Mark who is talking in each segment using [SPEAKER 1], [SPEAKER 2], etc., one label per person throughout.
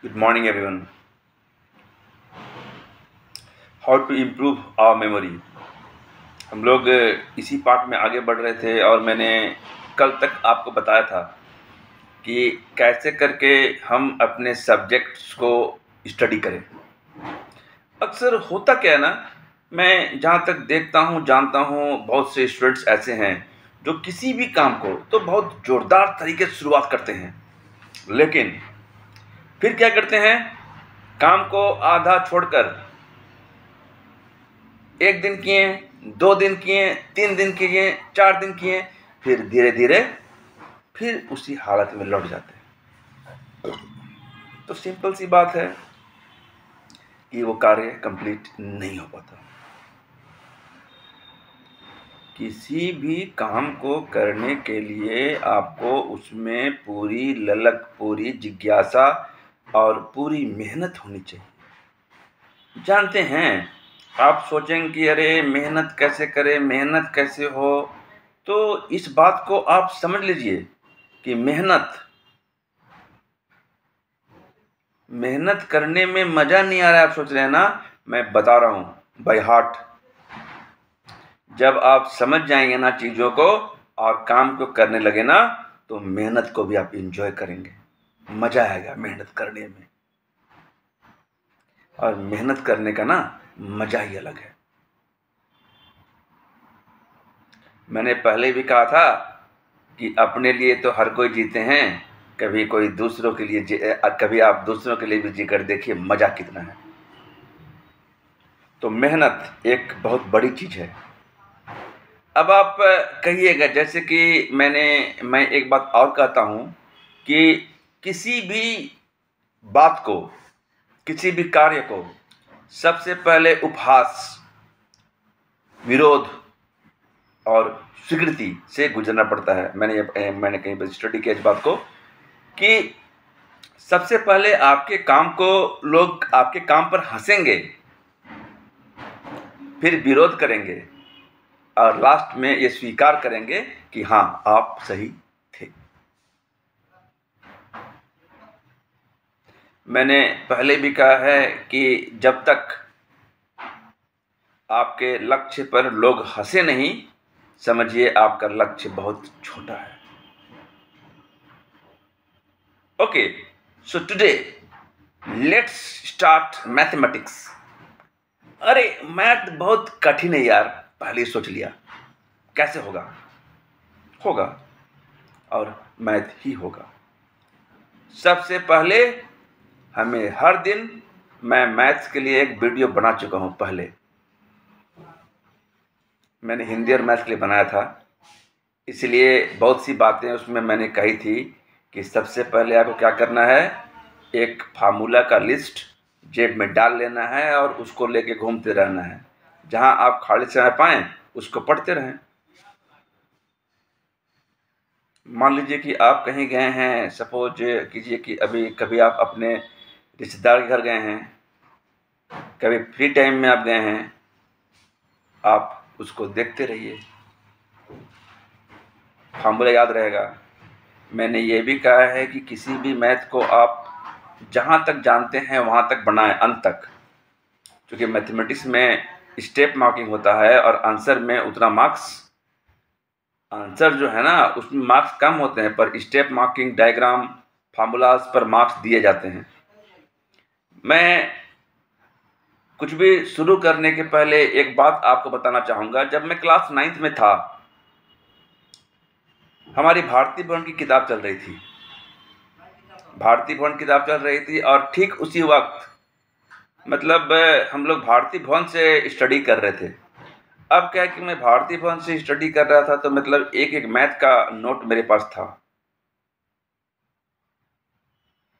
[SPEAKER 1] Good morning, everyone. How to improve our memory? हम लोग इसी पार्ट में आगे बढ़ रहे थे और मैंने कल तक आपको बताया था कि कैसे करके हम अपने सब्जेक्ट्स को स्टडी करें। अक्सर होता क्या है ना, मैं जहाँ तक देखता हूँ जानता हूँ, बहुत से स्टूडेंट्स ऐसे हैं जो किसी भी काम को तो बहुत ज़ोरदार तरीके से शुरुआत करते हैं, लेकिन फिर क्या करते हैं, काम को आधा छोड़कर 1 दिन किए, 2 दिन किए, 3 दिन किए, 4 दिन किए, फिर धीरे धीरे फिर उसी हालत में लौट जाते हैं। तो सिंपल सी बात है कि वो कार्य कंप्लीट नहीं हो पाता। किसी भी काम को करने के लिए आपको उसमें पूरी ललक, पूरी जिज्ञासा और पूरी मेहनत होनी चाहिए। जानते हैं, आप सोचेंगे कि अरे मेहनत कैसे करें, मेहनत कैसे हो, तो इस बात को आप समझ लीजिए कि मेहनत करने में मज़ा नहीं आ रहा है। आप सोच रहे हैं ना, मैं बता रहा हूँ बाय हार्ट। जब आप समझ जाएंगे ना चीज़ों को और काम को करने लगे ना, तो मेहनत को भी आप एंजॉय करेंगे, मज़ा आएगा मेहनत करने में। और मेहनत करने का ना मज़ा ही अलग है। मैंने पहले भी कहा था कि अपने लिए तो हर कोई जीते हैं, कभी कोई दूसरों के लिए कभी आप दूसरों के लिए भी जी कर देखिए मज़ा कितना है। तो मेहनत एक बहुत बड़ी चीज़ है। अब आप कहिएगा, जैसे कि मैं एक बात और कहता हूँ कि किसी भी बात को, किसी भी कार्य को सबसे पहले उपहास, विरोध और स्वीकृति से गुजरना पड़ता है। मैंने कहीं पर स्टडी किया इस बात को कि सबसे पहले आपके काम को लोग आपके काम पर हंसेंगे, फिर विरोध करेंगे और लास्ट में ये स्वीकार करेंगे कि हाँ, आप सही थे। मैंने पहले भी कहा है कि जब तक आपके लक्ष्य पर लोग हंसे नहीं, समझिए आपका लक्ष्य बहुत छोटा है। Okay, so today let's start mathematics. अरे मैथ बहुत कठिन है यार, पहले सोच लिया कैसे होगा और मैथ ही होगा। सबसे पहले हमें हर दिन, मैं मैथ्स के लिए एक वीडियो बना चुका हूँ, पहले मैंने हिंदी और मैथ्स के लिए बनाया था, इसलिए बहुत सी बातें उसमें मैंने कही थी कि सबसे पहले आपको क्या करना है, एक फार्मूला का लिस्ट जेब में डाल लेना है और उसको लेके घूमते रहना है। जहां आप खाली समय पाएं उसको पढ़ते रहें। मान लीजिए कि आप कहीं गए हैं, सपोज कीजिए कि अभी कभी आप अपने रिश्तेदार के घर गए हैं, कभी फ्री टाइम में आप गए हैं, आप उसको देखते रहिए, फार्मूला याद रहेगा। मैंने ये भी कहा है कि किसी भी मैथ को आप जहाँ तक जानते हैं वहाँ तक बनाएं, अंत तक, क्योंकि मैथमेटिक्स में स्टेप मार्किंग होता है और आंसर में उतना मार्क्स, आंसर जो है ना उसमें मार्क्स कम होते हैं, पर स्टेप मार्किंग, डायग्राम, फार्मूलाज पर मार्क्स दिए जाते हैं। मैं कुछ भी शुरू करने के पहले एक बात आपको बताना चाहूँगा। जब मैं क्लास 9th में था, हमारी भारती भवन की किताब चल रही थी, भारती भवन किताब चल रही थी और ठीक उसी वक्त मतलब हम लोग भारती भवन से स्टडी कर रहे थे। अब क्या है कि मैं भारती भवन से स्टडी कर रहा था, तो मतलब एक एक मैथ का नोट मेरे पास था।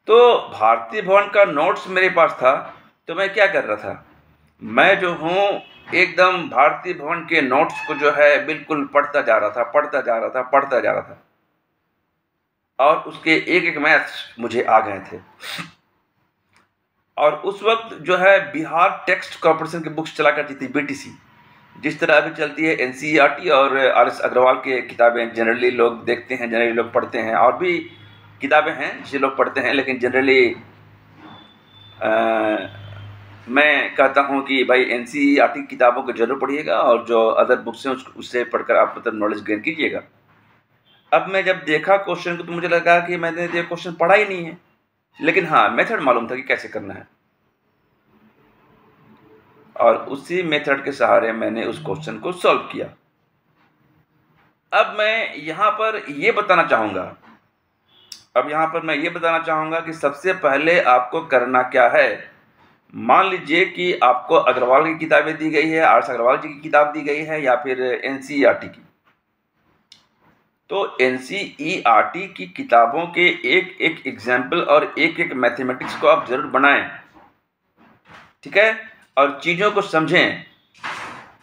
[SPEAKER 1] तो भारती भवन का नोट्स मेरे पास था, तो मैं क्या कर रहा था, मैं जो हूँ एकदम भारती भवन के नोट्स को जो है बिल्कुल पढ़ता जा रहा था और उसके एक एक मैथ्स मुझे आ गए थे। और उस वक्त जो है बिहार टेक्स्ट कॉर्पोरेशन की बुक्स चला करती थी, बीटीसी, जिस तरह अभी चलती है एनसीईआरटी और आरएस अग्रवाल की किताबें जनरली लोग देखते हैं, जनरली लोग पढ़ते हैं, और भी किताबें हैं जिसे लोग पढ़ते हैं, लेकिन जनरली मैं कहता हूँ कि भाई एनसीईआरटी किताबों को ज़रूर पढ़िएगा और जो अदर बुक्स हैं उससे पढ़कर आप मतलब नॉलेज गेन कीजिएगा। अब मैं जब देखा क्वेश्चन को तो मुझे लगा कि मैंने ये क्वेश्चन पढ़ा ही नहीं है, लेकिन हाँ मेथड मालूम था कि कैसे करना है, और उसी मेथड के सहारे मैंने उस क्वेश्चन को सॉल्व किया। अब मैं यहाँ पर ये बताना चाहूँगा कि सबसे पहले आपको करना क्या है। मान लीजिए कि आपको अग्रवाल की किताबें दी गई है, आर एस अग्रवाल जी की किताब दी गई है या फिर एनसीईआरटी की। तो एनसीईआरटी की किताबों के एक एक एग्जाम्पल और एक एक मैथमेटिक्स को आप जरूर बनाएं, ठीक है, और चीज़ों को समझें।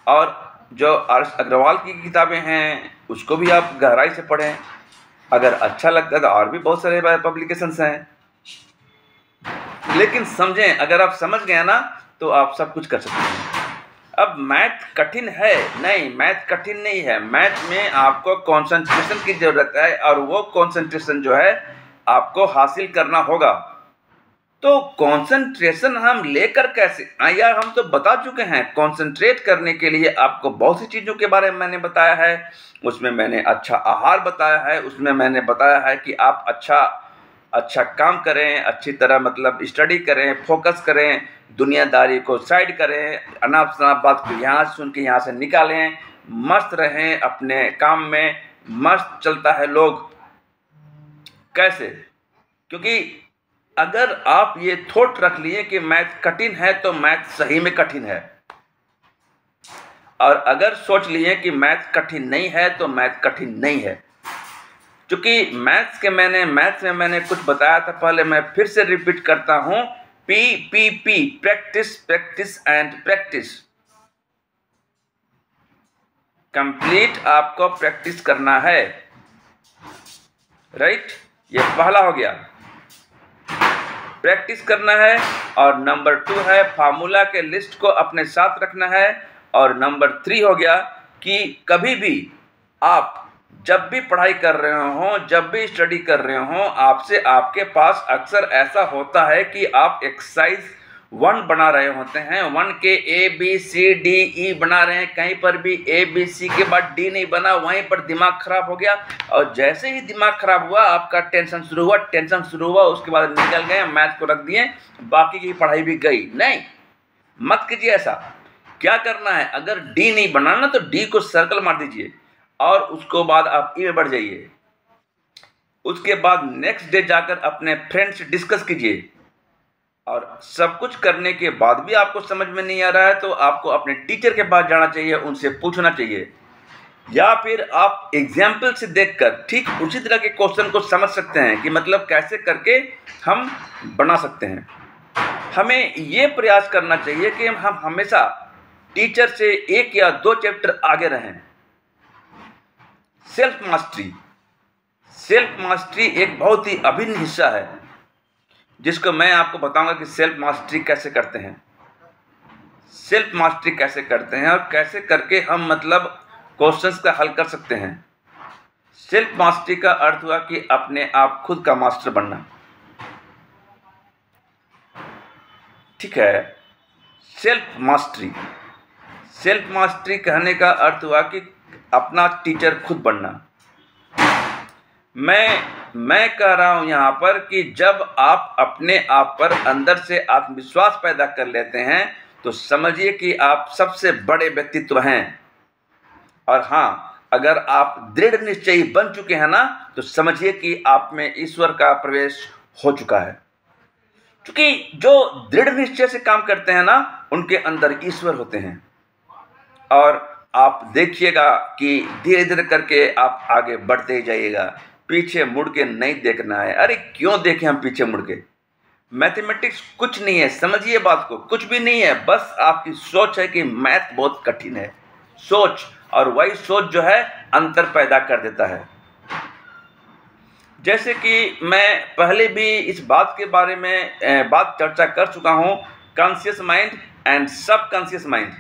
[SPEAKER 1] और जो आर एस अग्रवाल की किताबें हैं उसको भी आप गहराई से पढ़ें। अगर अच्छा लगता है तो और भी बहुत सारे पब्लिकेशंस हैं, लेकिन समझें। अगर आप समझ गए ना तो आप सब कुछ कर सकते हैं। अब मैथ कठिन है? नहीं, मैथ कठिन नहीं है। मैथ में आपको कंसंट्रेशन की ज़रूरत है, और वो कंसंट्रेशन जो है आपको हासिल करना होगा। तो कंसंट्रेशन हम लेकर कैसे? यार हम तो बता चुके हैं। कंसंट्रेट करने के लिए आपको बहुत सी चीज़ों के बारे में मैंने बताया है। उसमें मैंने अच्छा आहार बताया है, उसमें मैंने बताया है कि आप अच्छा काम करें, अच्छी तरह मतलब स्टडी करें, फोकस करें, दुनियादारी को साइड करें, अनाप शनाप बात को यहाँ से सुन के यहाँ से निकालें, मस्त रहें अपने काम में। मस्त चलता है लोग। कैसे? क्योंकि अगर आप ये थॉट रख लिए कि मैथ कठिन है तो मैथ सही में कठिन है, और अगर सोच लिए कि मैथ कठिन नहीं है तो मैथ कठिन नहीं है। क्योंकि मैथ्स में मैंने कुछ बताया था पहले, मैं फिर से रिपीट करता हूं। PPP, practice practice and practice. Complete आपको प्रैक्टिस करना है, राइट? ये पहला हो गया, प्रैक्टिस करना है। और नंबर 2 है फार्मूला के लिस्ट को अपने साथ रखना है। और नंबर 3 हो गया कि कभी भी आप जब भी पढ़ाई कर रहे हो, जब भी स्टडी कर रहे हो, आपके पास अक्सर ऐसा होता है कि आप एक्सरसाइज 1 बना रहे होते हैं। 1 के ABCDE बना रहे हैं, कहीं पर भी ABC के बाद D नहीं बना, वहीं पर दिमाग खराब हो गया। और जैसे ही दिमाग खराब हुआ आपका टेंशन शुरू हुआ, उसके बाद निकल गए, मैथ को रख दिए, बाकी की पढ़ाई भी गई। नहीं, मत कीजिए ऐसा। क्या करना है? अगर D नहीं बनाना तो D को सर्कल मार दीजिए, और उसको बाद आप E में बढ़ जाइए। उसके बाद नेक्स्ट डे जाकर अपने फ्रेंड से डिस्कस कीजिए। और सब कुछ करने के बाद भी आपको समझ में नहीं आ रहा है तो आपको अपने टीचर के पास जाना चाहिए, उनसे पूछना चाहिए। या फिर आप एग्जाम्पल से देखकर ठीक उसी तरह के क्वेश्चन को समझ सकते हैं कि मतलब कैसे करके हम बना सकते हैं। हमें ये प्रयास करना चाहिए कि हम हमेशा टीचर से 1 या 2 चैप्टर आगे रहें। सेल्फ मास्टरी एक बहुत ही अभिन्न हिस्सा है, जिसको मैं आपको बताऊंगा कि सेल्फ मास्टरी कैसे करते हैं, और कैसे करके हम मतलब क्वेश्चंस का हल कर सकते हैं। सेल्फ मास्टरी का अर्थ हुआ कि अपने आप खुद का मास्टर बनना, ठीक है। सेल्फ मास्टरी कहने का अर्थ हुआ कि अपना टीचर खुद बनना। मैं कह रहा हूं यहां पर कि जब आप अपने आप पर अंदर से आत्मविश्वास पैदा कर लेते हैं तो समझिए कि आप सबसे बड़े व्यक्तित्व हैं। और हाँ, अगर आप दृढ़ निश्चयी बन चुके हैं ना तो समझिए कि आप में ईश्वर का प्रवेश हो चुका है। क्योंकि जो दृढ़ निश्चय से काम करते हैं ना उनके अंदर ईश्वर होते हैं। और आप देखिएगा कि धीरे धीरे करके आप आगे बढ़ते ही जाइएगा, पीछे मुड़ के नहीं देखना है। अरे क्यों देखें हम पीछे मुड़ के? मैथमेटिक्स कुछ नहीं है, समझिए बात को, कुछ भी नहीं है। बस आपकी सोच है कि मैथ बहुत कठिन है, सोच, और वही सोच जो है अंतर पैदा कर देता है। जैसे कि मैं पहले भी इस बात के बारे में चर्चा कर चुका हूं, conscious mind and subconscious mind.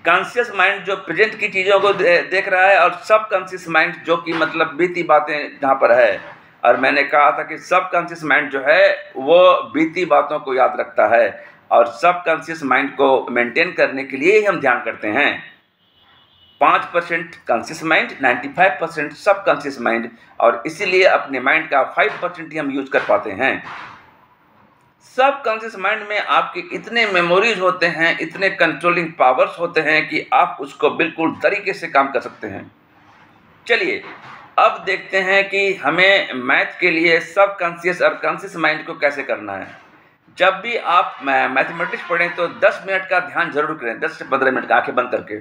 [SPEAKER 1] Conscious mind जो प्रेजेंट की चीज़ों को देख रहा है, और सबकॉन्शियस माइंड जो कि मतलब बीती बातें जहाँ पर है। और मैंने कहा था कि सबकॉन्शियस माइंड जो है वो बीती बातों को याद रखता है, और सबकॉन्शियस माइंड को मेंटेन करने के लिए ही हम ध्यान करते हैं। 5% कॉन्शियस माइंड, 95% सबकॉन्शियस माइंड, और इसीलिए अपने माइंड का 5% ही हम यूज कर पाते हैं। सबकॉन्शियस माइंड में आपके इतने मेमोरीज होते हैं, इतने कंट्रोलिंग पावर्स होते हैं कि आप उसको बिल्कुल तरीके से काम कर सकते हैं। चलिए अब देखते हैं कि हमें मैथ के लिए सबकॉन्शियस और कॉन्शियस माइंड को कैसे करना है। जब भी आप मैथमेटिक्स पढ़ें तो 10 मिनट का ध्यान जरूर करें, 10 से 15 मिनट का आंखें बंद करके।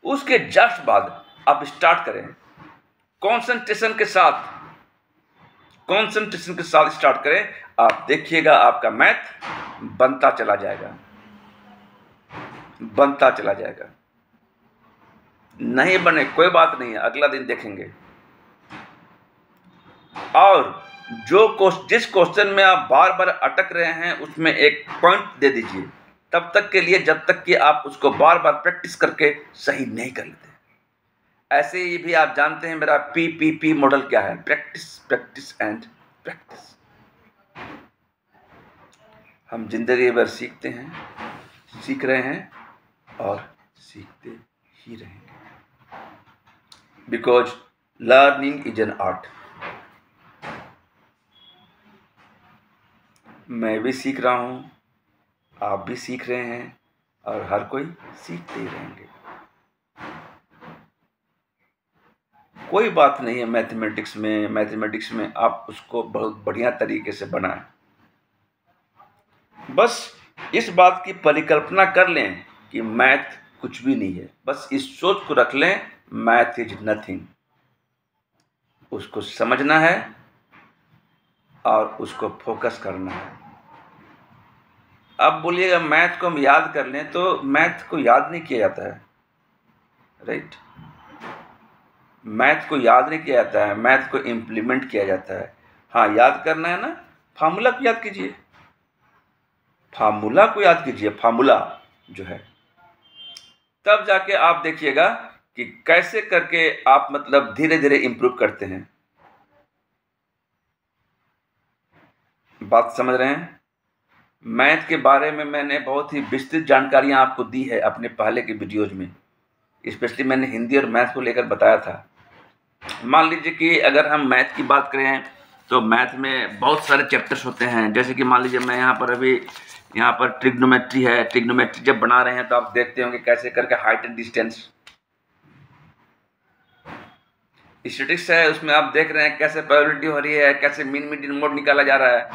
[SPEAKER 1] उसके जस्ट बाद आप स्टार्ट करें कंसंट्रेशन के साथ स्टार्ट करें। आप देखिएगा आपका मैथ बनता चला जाएगा। नहीं बने कोई बात नहीं है, अगला दिन देखेंगे। और जिस क्वेश्चन में आप बार बार अटक रहे हैं उसमें एक पॉइंट दे दीजिए, तब तक के लिए जब तक कि आप उसको बार बार प्रैक्टिस करके सही नहीं कर लेते। ऐसे ही भी आप जानते हैं मेरा PPP मॉडल क्या है, प्रैक्टिस एंड प्रैक्टिस। हम जिंदगी भर सीखते हैं, सीख रहे हैं और सीखते ही रहेंगे, because learning is an art. मैं भी सीख रहा हूँ, आप भी सीख रहे हैं, और हर कोई सीखते ही रहेंगे। कोई बात नहीं है मैथमेटिक्स में आप उसको बहुत बढ़िया तरीके से बनाएं। बस इस बात की परिकल्पना कर लें कि मैथ कुछ भी नहीं है। बस इस सोच को रख लें, मैथ इज नथिंग। उसको समझना है और उसको फोकस करना है। अब बोलिएगा मैथ को हम याद कर लें, तो मैथ को याद नहीं किया जाता है, राइट? मैथ को याद नहीं किया जाता है, मैथ को इम्प्लीमेंट किया जाता है। हाँ, याद करना है ना, फार्मूला को याद कीजिए, फार्मूला जो है, तब जाके आप देखिएगा कि कैसे करके आप मतलब धीरे धीरे इंप्रूव करते हैं। बात समझ रहे हैं? मैथ के बारे में मैंने बहुत ही विस्तृत जानकारियां आपको दी है अपने पहले के वीडियोज में, स्पेशली मैंने हिंदी और मैथ को लेकर बताया था। मान लीजिए कि अगर हम मैथ की बात करें तो मैथ में बहुत सारे चैप्टर्स होते हैं। जैसे कि मान लीजिए मैं यहाँ पर ट्रिग्नोमेट्री है। ट्रिग्नोमेट्री जब बना रहे हैं तो आप देखते होंगे कैसे करके हाइट एंड डिस्टेंस। स्टैटिस्टिक्स है, उसमें आप देख रहे हैं कैसे प्रोबेबिलिटी हो रही है, कैसे मीन मीडियन मोड निकाला जा रहा है।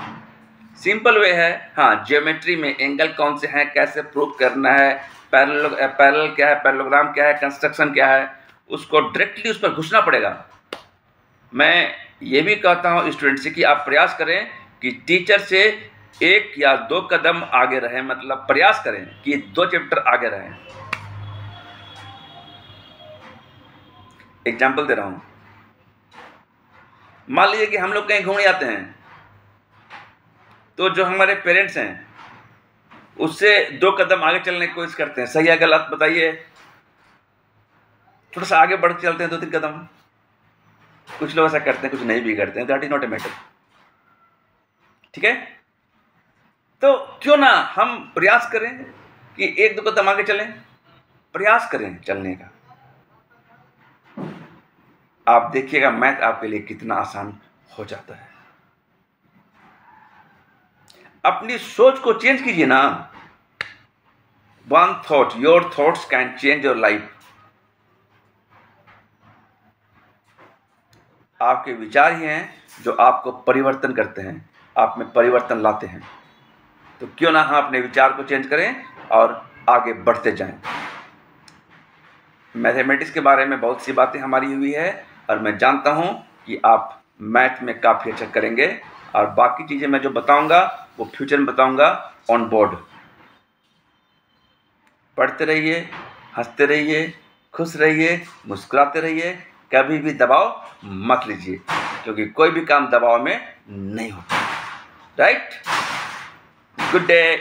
[SPEAKER 1] सिंपल वे है। हाँ, ज्योमेट्री में एंगल कौन से हैं, कैसे प्रूव करना है, पैरेलल क्या है, पैरेललोग्राम क्या है, कंस्ट्रक्शन क्या है, उसको डायरेक्टली उस पर घुसना पड़ेगा। मैं ये भी कहता हूँ स्टूडेंट से कि आप प्रयास करें कि टीचर से 1 या 2 कदम आगे रहें, मतलब प्रयास करें कि 2 चैप्टर आगे रहें। एग्जाम्पल दे रहा हूँ। मान लीजिए कि हम लोग कहीं घूमने जाते हैं, तो जो हमारे पेरेंट्स हैं उससे 2 कदम आगे चलने की कोशिश करते हैं। सही है गलत बताइए? थोड़ा सा आगे बढ़ के चलते हैं 2-3 कदम। कुछ लोग ऐसा करते हैं, कुछ नहीं भी करते हैं। That is not a matter, ठीक है? तो क्यों ना हम प्रयास करें कि 1-2 कदम आगे चलें, प्रयास करें चलने का। आप देखिएगा मैथ आपके लिए कितना आसान हो जाता है। अपनी सोच को चेंज कीजिए ना। One thought, your thoughts can change your life. आपके विचार ही हैं जो आपको परिवर्तन करते हैं, आप में परिवर्तन लाते हैं। तो क्यों ना हम अपने विचार को चेंज करें और आगे बढ़ते जाएं। मैथमेटिक्स के बारे में बहुत सी बातें हमारी हुई है और मैं जानता हूं कि आप मैथ में काफ़ी अच्छा करेंगे, और बाकी चीज़ें मैं जो बताऊंगा वो फ्यूचर में बताऊंगा ऑन बोर्ड। पढ़ते रहिए, हंसते रहिए, खुश रहिए, मुस्कुराते रहिए। कभी भी दबाव मत लीजिए, क्योंकि कोई भी काम दबाव में नहीं होता। राइट? Good day.